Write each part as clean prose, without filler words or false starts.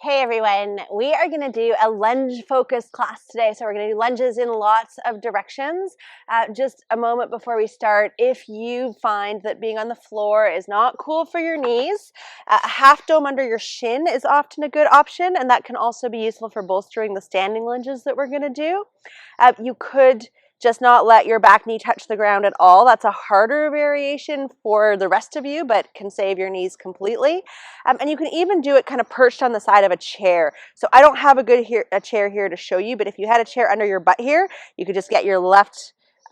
Hey everyone, we are going to do a lunge focused class today. So we're going to do lunges in lots of directions. Just a moment before we start, if you find that being on the floor is not cool for your knees, a half dome under your shin is often a good option, and that can also be useful for bolstering the standing lunges that we're going to do. You could just not let your back knee touch the ground at all. That's a harder variation for the rest of you, but can save your knees completely. And you can even do it kind of perched on the side of a chair. So I don't have a chair here to show you, but if you had a chair under your butt here, you could just get your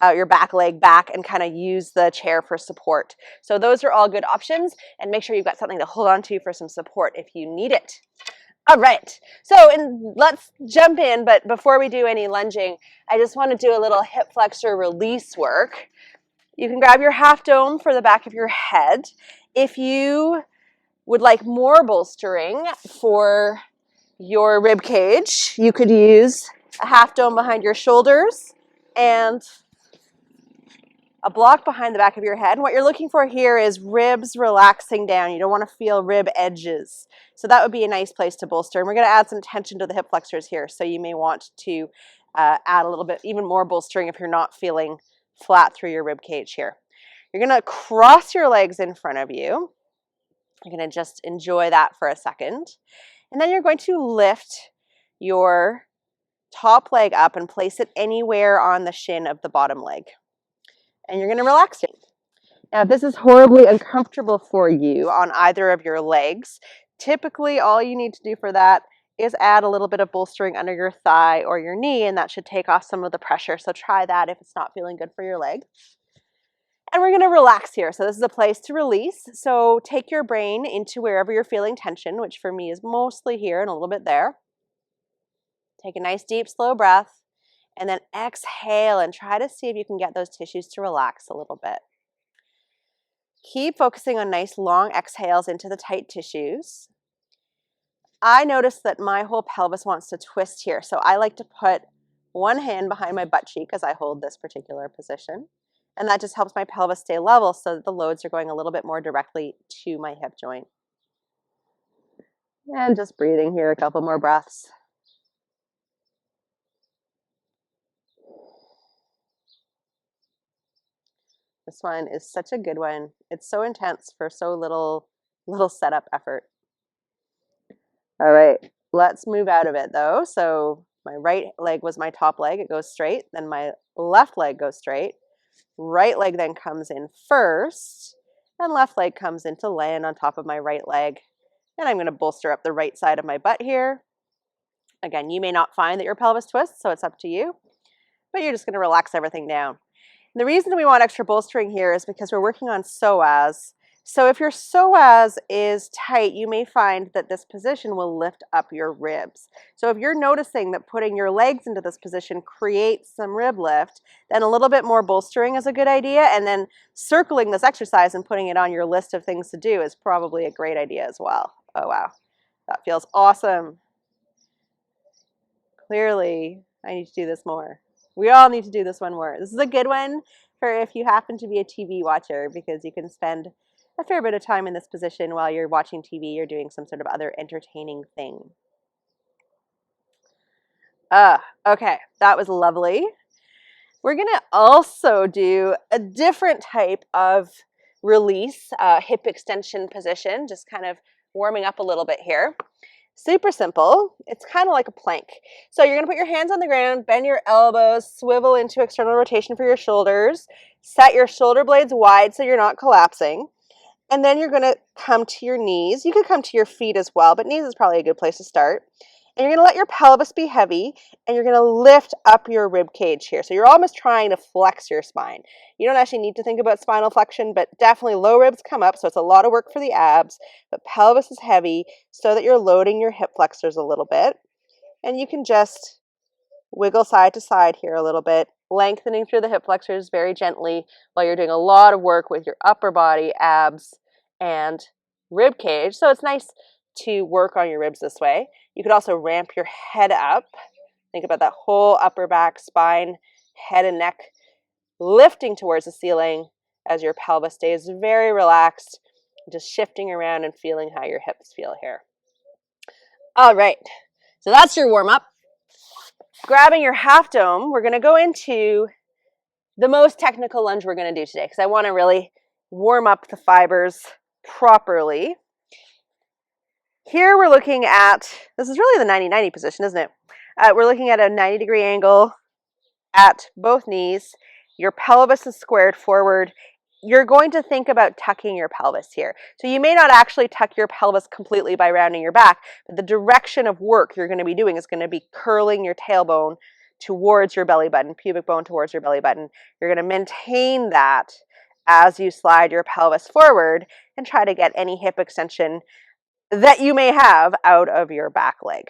your back leg back and kind of use the chair for support. So those are all good options, and make sure you've got something to hold on to for some support if you need it. All right, so let's jump in, but before we do any lunging, I just want to do a little hip flexor release work. You can grab your half dome for the back of your head. If you would like more bolstering for your rib cage, you could use a half dome behind your shoulders and a block behind the back of your head. And what you're looking for here is ribs relaxing down. You don't want to feel rib edges. So that would be a nice place to bolster. And we're going to add some tension to the hip flexors here. So you may want to add a little bit, even more bolstering if you're not feeling flat through your rib cage here. You're going to cross your legs in front of you. You're going to just enjoy that for a second. And then you're going to lift your top leg up and place it anywhere on the shin of the bottom leg. And you're going to relax it. Now, if this is horribly uncomfortable for you on either of your legs, typically all you need to do for that is add a little bit of bolstering under your thigh or your knee, and that should take off some of the pressure. So try that if it's not feeling good for your leg. And we're going to relax here. So this is a place to release. So take your brain into wherever you're feeling tension, which for me is mostly here and a little bit there. Take a nice deep, slow breath. And then exhale and try to see if you can get those tissues to relax a little bit. Keep focusing on nice long exhales into the tight tissues. I notice that my whole pelvis wants to twist here, so I like to put one hand behind my butt cheek as I hold this particular position. And that just helps my pelvis stay level so that the loads are going a little bit more directly to my hip joint. And just breathing here a couple more breaths. This one is such a good one. It's so intense for so little setup effort. All right, let's move out of it though. So my right leg was my top leg. It goes straight. Then my left leg goes straight. Right leg then comes in first, and left leg comes in to land on top of my right leg. And I'm going to bolster up the right side of my butt here. Again, you may not find that your pelvis twists, so it's up to you. But you're just going to relax everything down. And the reason we want extra bolstering here is because we're working on psoas. So if your psoas is tight, you may find that this position will lift up your ribs. So if you're noticing that putting your legs into this position creates some rib lift, then a little bit more bolstering is a good idea. And then circling this exercise and putting it on your list of things to do is probably a great idea as well. Oh, wow. That feels awesome. Clearly, I need to do this more. We all need to do this one more. This is a good one for if you happen to be a TV watcher, because you can spend a fair bit of time in this position while you're watching TV or doing some sort of other entertaining thing. Okay, that was lovely. We're going to also do a different type of release, hip extension position, just kind of warming up a little bit here. Super simple. It's kind of like a plank. So you're going to put your hands on the ground, bend your elbows, swivel into external rotation for your shoulders, set your shoulder blades wide so you're not collapsing. And then you're going to come to your knees. You could come to your feet as well, but knees is probably a good place to start. And you're going to let your pelvis be heavy, and you're going to lift up your rib cage here. So you're almost trying to flex your spine. You don't actually need to think about spinal flexion, but definitely low ribs come up, so it's a lot of work for the abs. But pelvis is heavy so that you're loading your hip flexors a little bit. And you can just wiggle side to side here a little bit, lengthening through the hip flexors very gently while you're doing a lot of work with your upper body, abs, and rib cage. So it's nice to work on your ribs this way. You could also ramp your head up. Think about that whole upper back, spine, head and neck lifting towards the ceiling as your pelvis stays very relaxed, just shifting around and feeling how your hips feel here. All right, so that's your warm-up. Grabbing your half dome, we're going to go into the most technical lunge we're going to do today because I want to really warm up the fibers properly. Here we're looking at, this is really the 90-90 position, isn't it? We're looking at a 90-degree angle at both knees. Your pelvis is squared forward. You're going to think about tucking your pelvis here. So you may not actually tuck your pelvis completely by rounding your back, but the direction of work you're going to be doing is going to be curling your tailbone towards your belly button, pubic bone towards your belly button. You're going to maintain that as you slide your pelvis forward and try to get any hip extension that you may have out of your back leg.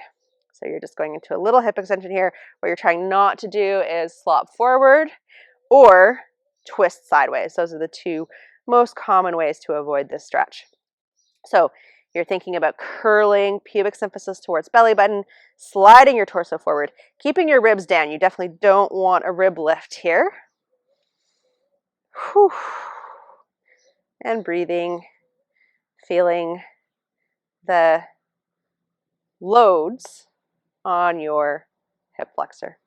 So you're just going into a little hip extension here. What you're trying not to do is slop forward or twist sideways. Those are the two most common ways to avoid this stretch. So you're thinking about curling pubic symphysis towards belly button, sliding your torso forward, keeping your ribs down. You definitely don't want a rib lift here. Whew. And breathing, feeling the loads on your hip flexor.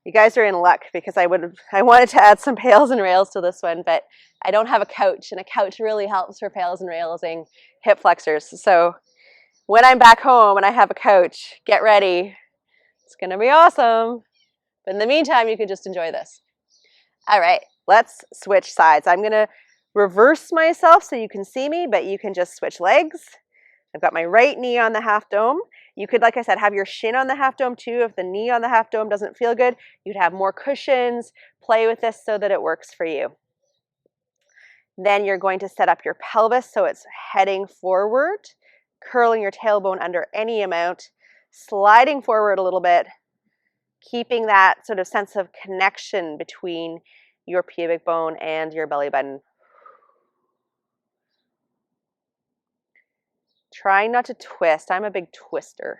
You guys are in luck because I wanted to add some pails and rails to this one, but I don't have a couch, and a couch really helps for pails and railsing hip flexors. So when I'm back home and I have a couch, get ready. It's going to be awesome. But in the meantime, you can just enjoy this. All right, let's switch sides. I'm going to reverse myself so you can see me, but you can just switch legs. I've got my right knee on the half dome. You could, like I said, have your shin on the half dome too. If the knee on the half dome doesn't feel good, you'd have more cushions. Play with this so that it works for you. Then you're going to set up your pelvis so it's heading forward, curling your tailbone under any amount, sliding forward a little bit, keeping that sort of sense of connection between your pubic bone and your belly button. Trying not to twist. I'm a big twister.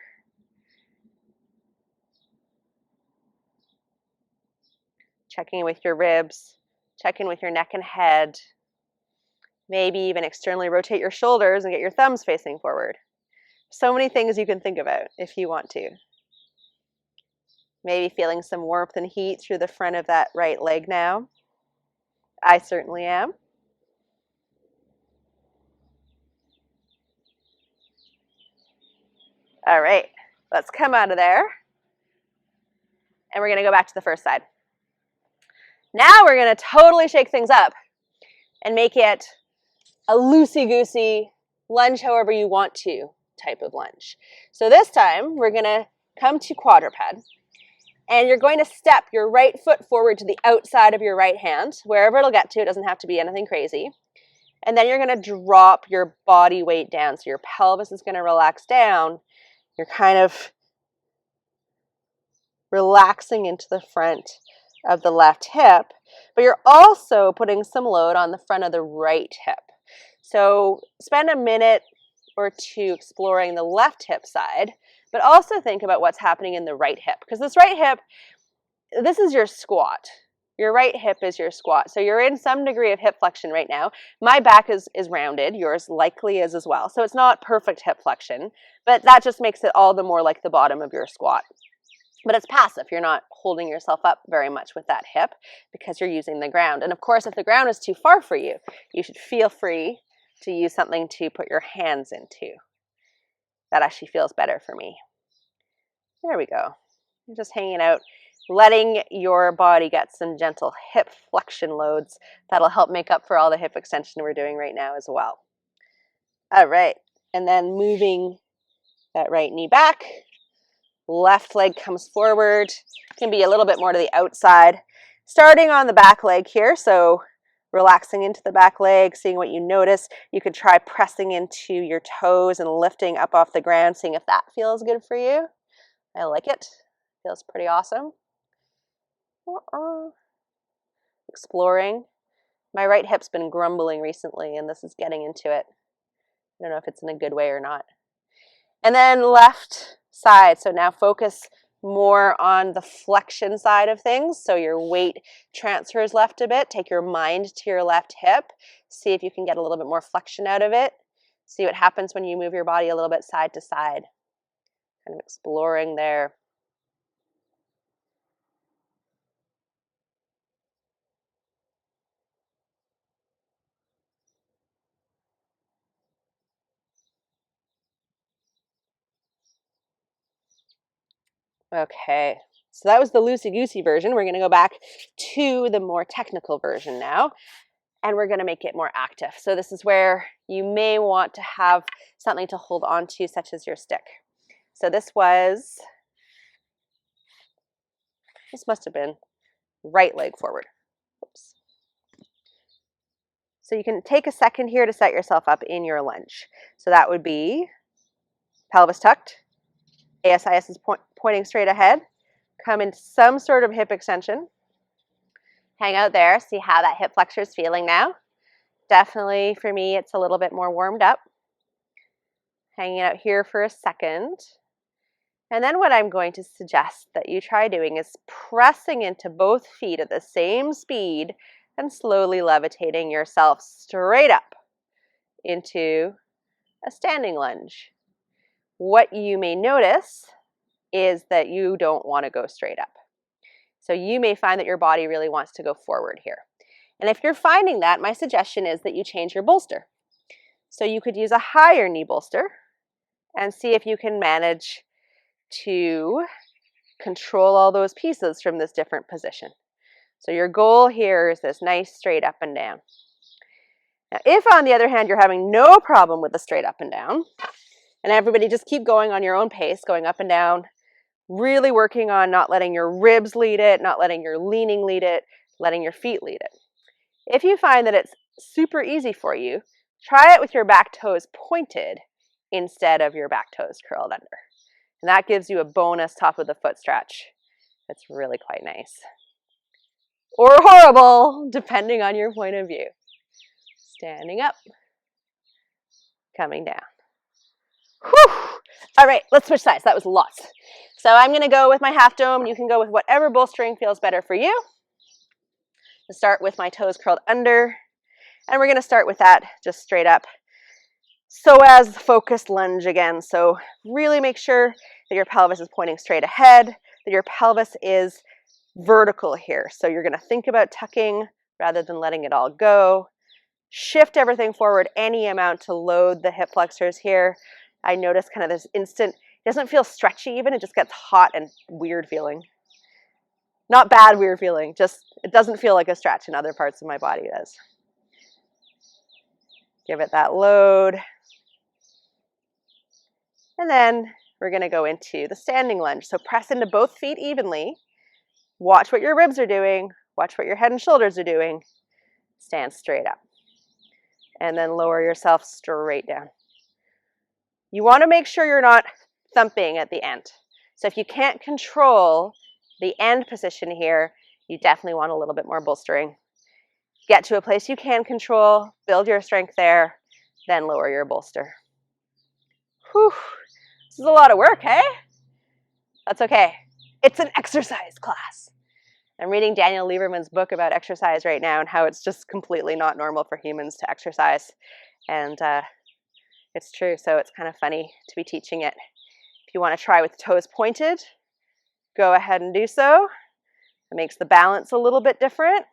Checking with your ribs, checking with your neck and head. Maybe even externally rotate your shoulders and get your thumbs facing forward. So many things you can think about if you want to. Maybe feeling some warmth and heat through the front of that right leg now. I certainly am. All right, let's come out of there. And we're going to go back to the first side. Now we're going to totally shake things up and make it a loosey-goosey lunge however you want to type of lunge. So this time we're going to come to quadruped, and you're going to step your right foot forward to the outside of your right hand, wherever it'll get to. It doesn't have to be anything crazy. And then you're going to drop your body weight down. So your pelvis is going to relax down. You're kind of relaxing into the front of the left hip, but you're also putting some load on the front of the right hip. So spend a minute or two exploring the left hip side, but also think about what's happening in the right hip, because this right hip, this is your squat. Your right hip is your squat. So you're in some degree of hip flexion right now. My back is rounded. Yours likely is as well. So it's not perfect hip flexion, but that just makes it all the more like the bottom of your squat. But it's passive. You're not holding yourself up very much with that hip because you're using the ground. And of course, if the ground is too far for you, you should feel free to use something to put your hands into. That actually feels better for me. There we go. You're just hanging out, letting your body get some gentle hip flexion loads. That'll help make up for all the hip extension we're doing right now as well. All right, and then moving that right knee back. Left leg comes forward. Can be a little bit more to the outside. Starting on the back leg here, so relaxing into the back leg, seeing what you notice. You could try pressing into your toes and lifting up off the ground, seeing if that feels good for you. I like it. Feels pretty awesome. Exploring. My right hip's been grumbling recently, and this is getting into it. I don't know if it's in a good way or not. And then left side. So now focus more on the flexion side of things, so your weight transfers left a bit. Take your mind to your left hip. See if you can get a little bit more flexion out of it. See what happens when you move your body a little bit side to side. Kind of exploring there. Okay, so that was the loosey-goosey version. We're going to go back to the more technical version now, and we're going to make it more active. So this is where you may want to have something to hold on to, such as your stick. So this must have been right leg forward. Oops. So you can take a second here to set yourself up in your lunge. So that would be pelvis tucked, ASIS is pointing straight ahead, come into some sort of hip extension, hang out there, see how that hip flexor is feeling now. Definitely for me, it's a little bit more warmed up. Hanging out here for a second. And then what I'm going to suggest that you try doing is pressing into both feet at the same speed and slowly levitating yourself straight up into a standing lunge. What you may notice is that you don't want to go straight up. So you may find that your body really wants to go forward here. And if you're finding that, my suggestion is that you change your bolster. So you could use a higher knee bolster and see if you can manage to control all those pieces from this different position. So your goal here is this nice straight up and down. Now, if on the other hand, you're having no problem with the straight up and down, and everybody just keep going on your own pace, going up and down, really working on not letting your ribs lead it, not letting your leaning lead it, letting your feet lead it. If you find that it's super easy for you, try it with your back toes pointed instead of your back toes curled under. And that gives you a bonus top of the foot stretch. That's really quite nice. Or horrible, depending on your point of view. Standing up, coming down. Whew. All right, let's switch sides. That was lots. So I'm going to go with my half dome. You can go with whatever bolstering feels better for you. I'll start with my toes curled under, and we're going to start with that just straight up. So as focused lunge again. So really make sure that your pelvis is pointing straight ahead, that your pelvis is vertical here. So you're going to think about tucking rather than letting it all go. Shift everything forward any amount to load the hip flexors here. I notice kind of this instant, it doesn't feel stretchy even, it just gets hot and weird feeling. Not bad weird feeling, just it doesn't feel like a stretch in other parts of my body does. Give it that load. And then we're going to go into the standing lunge. So press into both feet evenly. Watch what your ribs are doing. Watch what your head and shoulders are doing. Stand straight up. And then lower yourself straight down. You want to make sure you're not thumping at the end. So if you can't control the end position here, you definitely want a little bit more bolstering. Get to a place you can control, build your strength there, then lower your bolster. Whew. This is a lot of work, hey? That's okay. It's an exercise class. I'm reading Daniel Lieberman's book about exercise right now and how it's just completely not normal for humans to exercise. And it's true, so it's kind of funny to be teaching it. If you want to try with toes pointed, go ahead and do so. It makes the balance a little bit different.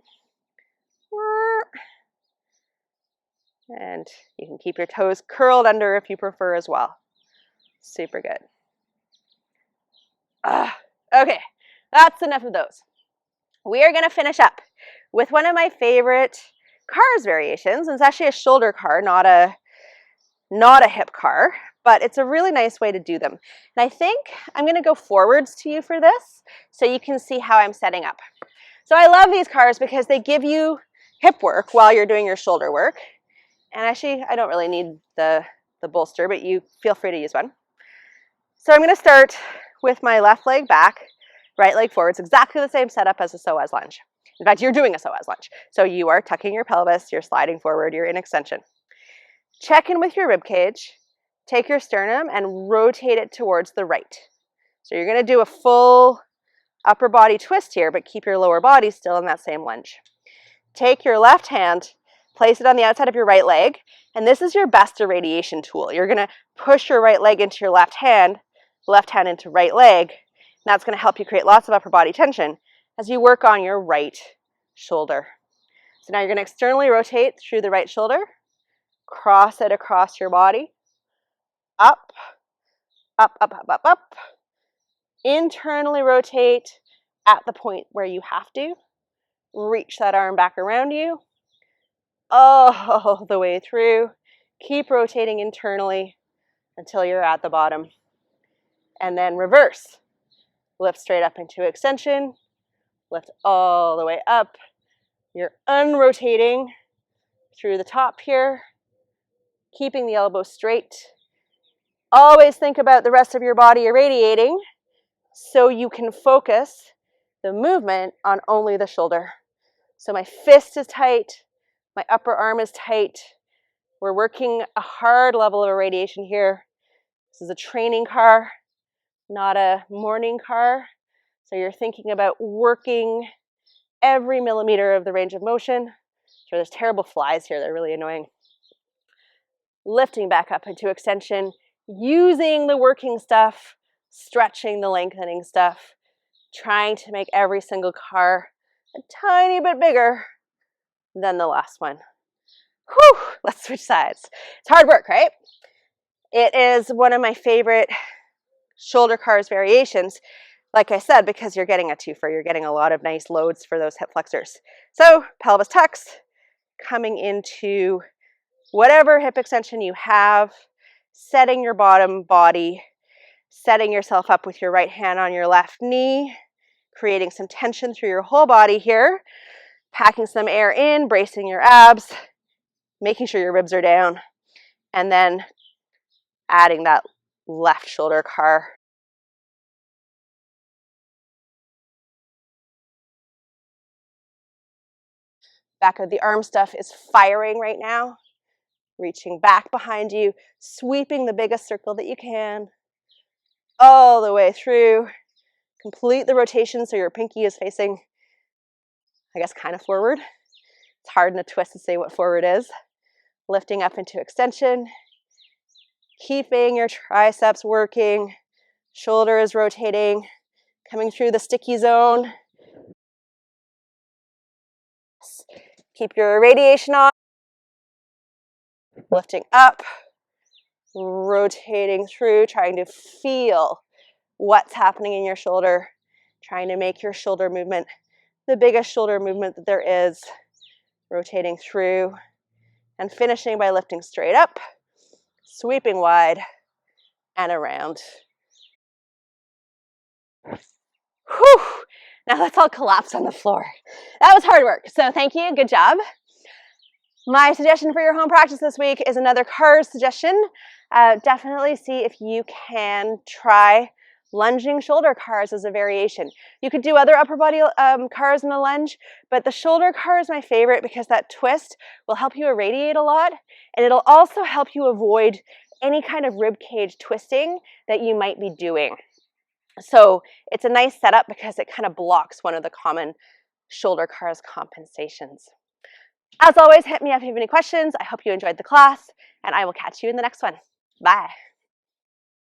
And you can keep your toes curled under if you prefer as well. Super good. Okay, that's enough of those. We are going to finish up with one of my favorite CARS variations. It's actually a shoulder car, not a hip car, but it's a really nice way to do them. And I think I'm going to go forwards to you for this so you can see how I'm setting up. So I love these cars because they give you hip work while you're doing your shoulder work. And actually, I don't really need the bolster, but you feel free to use one. So I'm going to start with my left leg back, right leg forward. It's exactly the same setup as a psoas lunge. In fact, you're doing a psoas lunge. So you are tucking your pelvis, you're sliding forward, you're in extension. Check in with your rib cage, take your sternum and rotate it towards the right. So you're going to do a full upper body twist here, but keep your lower body still in that same lunge. Take your left hand, place it on the outside of your right leg, and this is your best irradiation tool. You're going to push your right leg into your left hand into right leg, and that's going to help you create lots of upper body tension as you work on your right shoulder. So now you're going to externally rotate through the right shoulder, cross it across your body, up, up, up, up, up, up. Internally rotate at the point where you have to. Reach that arm back around you, all the way through. Keep rotating internally until you're at the bottom. And then reverse. Lift straight up into extension. Lift all the way up. You're unrotating through the top here, keeping the elbow straight. Always think about the rest of your body irradiating so you can focus the movement on only the shoulder. So my fist is tight, my upper arm is tight. We're working a hard level of irradiation here. This is a training car, not a morning car. So you're thinking about working every millimeter of the range of motion. Sure, there's terrible flies here, they're really annoying. Lifting back up into extension, using the working stuff, stretching the lengthening stuff, trying to make every single car a tiny bit bigger than the last one. Whew, let's switch sides. It's hard work, right? It is one of my favorite shoulder cars variations, like I said, because you're getting a twofer. You're getting a lot of nice loads for those hip flexors. So pelvis tucks, coming into whatever hip extension you have, setting your bottom body, setting yourself up with your right hand on your left knee, creating some tension through your whole body here, packing some air in, bracing your abs, making sure your ribs are down, and then adding that left shoulder car. Back of the arm stuff is firing right now. Reaching back behind you, sweeping the biggest circle that you can, all the way through. Complete the rotation so your pinky is facing, I guess, kind of forward. It's hard in a twist to say what forward is. Lifting up into extension, keeping your triceps working, shoulder is rotating, coming through the sticky zone. Keep your radiation on, lifting up, rotating through, trying to feel what's happening in your shoulder, trying to make your shoulder movement the biggest shoulder movement that there is, rotating through, and finishing by lifting straight up, sweeping wide, and around. Whew! Now let's all collapse on the floor. That was hard work, so thank you, good job. My suggestion for your home practice this week is another CARS suggestion. Definitely see if you can try lunging shoulder CARS as a variation. You could do other upper body CARS in the lunge, but the shoulder CAR is my favorite because that twist will help you irradiate a lot, and it'll also help you avoid any kind of rib cage twisting that you might be doing. So it's a nice setup because it kind of blocks one of the common shoulder CARS compensations. As always, hit me up if you have any questions. I hope you enjoyed the class, and I will catch you in the next one. Bye.